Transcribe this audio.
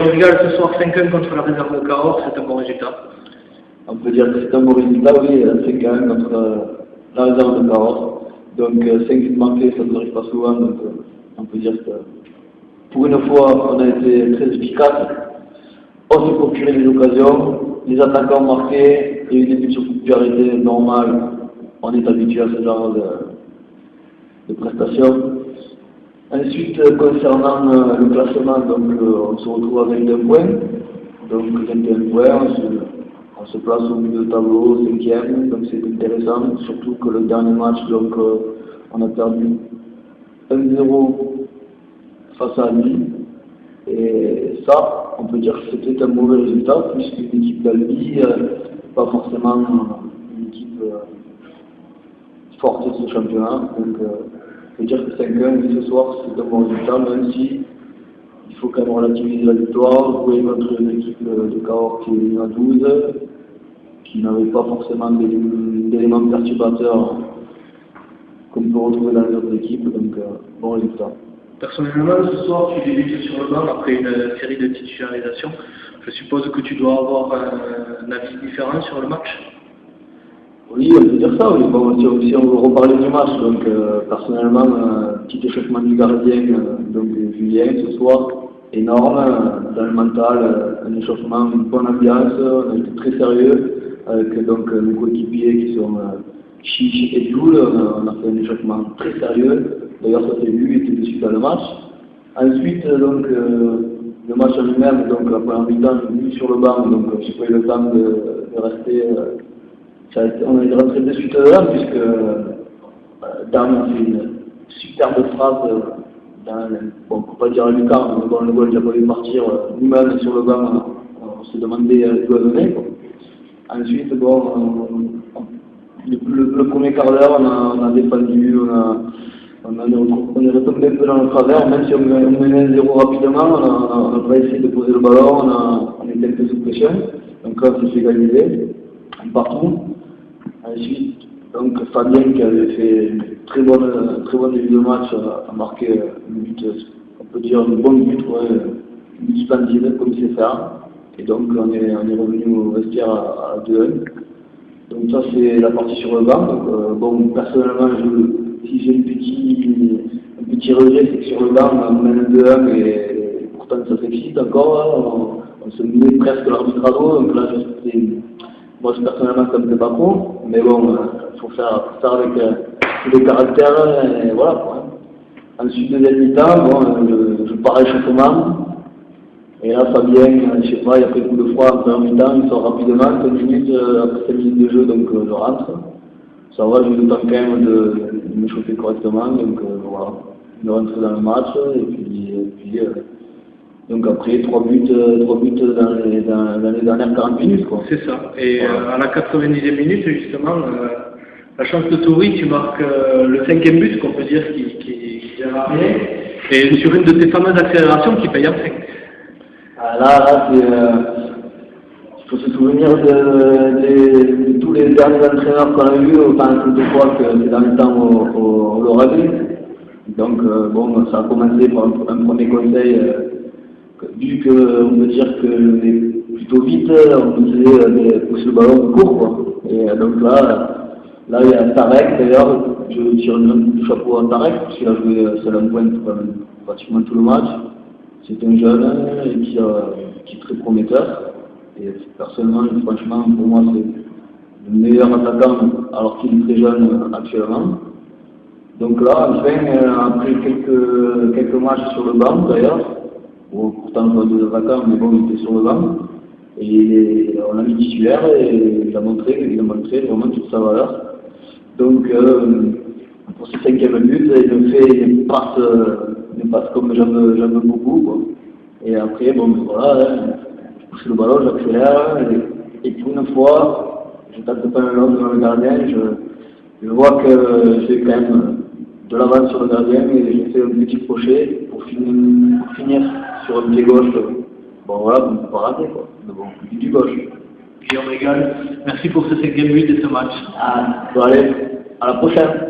on régale ce soir 5-1 contre la réserve de Cahors, c'est un bon résultat. On peut dire que c'est un bon résultat, oui, 5-1 contre la réserve de Cahors. Donc 5 buts marqués, ça ne arrive pas souvent, donc on peut dire que pour une fois, on a été très efficace. On s'est procuré des occasions, les attaquants marqués, il y a eu des buts sur coup de pied arrêtés, normal, on est habitué à ce genre de prestations. Ensuite, concernant le classement, donc, on se retrouve avec 21 points. Donc 21 points, on se place au milieu de tableau, 5e, donc c'est intéressant, surtout que le dernier match, donc, on a perdu 1-0 face à Albi. Et ça, on peut dire que c'était un mauvais résultat, puisqu'une équipe d'Albi, pas forcément une équipe forte de ce championnat. Donc, on peut dire que 5-1, ce soir, c'est un bon résultat, même si il faut quand même relativiser la victoire. Jouer contre une équipe de Cahors qui est à 12, qui n'avait pas forcément d'éléments perturbateurs qu'on peut retrouver dans les autres équipes, donc bon résultat. Personnellement, ce soir, tu débutes sur le banc après une série de titularisations. Je suppose que tu dois avoir un avis différent sur le match. Oui, on peut dire ça, oui. Bon, si on veut reparler du match, donc personnellement, petit échauffement du gardien, donc Julien ce soir, énorme, dans le mental, un échauffement, une bonne ambiance, on a été très sérieux, avec donc nos coéquipiers qui sont Chiche et Toul, on a fait un échauffement très sérieux, d'ailleurs ça s'est vu, il était dessus dans le match. Ensuite, donc, le match en lui-même, donc la première mi-temps, je suis sur le banc, donc j'ai pas eu le temps de rester. On est rentré de suite dedans, puisque Dan a fait une superbe frappe bon, on ne peut pas dire à Lucas, mais bon, le goal n'a pas dû partir, nous-mêmes sur le banc, on s'est demandé d'où elle venait. Ensuite, bon, le premier quart d'heure, on a défendu, on est retombé un peu dans le travers, même si on menait 0 rapidement, on a pas essayé de poser le ballon, on était un peu sous pression, donc là, on s'est fait égaliser, partout. Ensuite, donc Fabien qui avait fait une très bonne début de match a marqué le but, on peut dire un bon but, ouais, un but splendide comme il sait faire. Et donc on est revenu au vestiaire à 2-1. Donc ça c'est la partie sur le banc. Donc, bon, personnellement, si j'ai un petit regret, c'est que sur le banc on mène 2-1 et pourtant ça s'excite encore. On se met presque l'arbitre à dos. Donc là, moi personnellement ça me fait pas trop, mais bon, il faut faire avec tous les caractères, et voilà quoi. Ensuite, deuxième mi-temps, bon, je pars à échauffement, et là Fabien, je sais pas, il a pris le coup de froid en première mi-temps, il sort rapidement, 5 minutes, après 5 minutes de jeu, donc je rentre. Ça va, j'ai eu le temps quand même de m'échauffer correctement, donc voilà, de rentrer dans le match, et puis donc après, 3 buts dans les dernières 40 minutes, quoi. C'est ça. Et à la 90e minute, justement, la chance de Toury, tu marques le 5e but, qu'on peut dire, qui vient arriver, et sur une de tes fameuses accélérations qui paye après. Là, il faut se souvenir de tous les derniers entraîneurs qu'on a vus, autant de fois que c'est dans le temps au Lauragais. Donc, bon, ça a commencé par un premier conseil. Vu qu'on peut dire que est plutôt vite, on faisait pousser le ballon court, quoi. Et donc là, il y a Tarek, d'ailleurs, je tire du chapeau à Tarek, parce qu'il a joué seul en pointe pratiquement tout le match. C'est un jeune qui est très prometteur. Et personnellement, franchement, pour moi, c'est le meilleur attaquant, alors qu'il est très jeune actuellement. Donc là, enfin, après quelques matchs sur le banc, d'ailleurs, pourtant pas deux attaquants, mais bon, il était sur le banc. Et on l'a mis titulaire et il a montré vraiment toute sa valeur. Donc, pour ce 5e but, il passe comme j'aime beaucoup, quoi. Et après, bon, voilà, je pousse le ballon, j'accélère, et pour une fois, je tape pas un long devant le gardien, je vois que j'ai quand même de l'avance sur le gardien et j'ai fait un petit crochet pour finir sur un pied gauche. Bon voilà, on ne peut pas rater quoi, mais bon, du gauche. Guillaume Régal, merci pour ce 5e but et ce match. Bon allez, à la prochaine.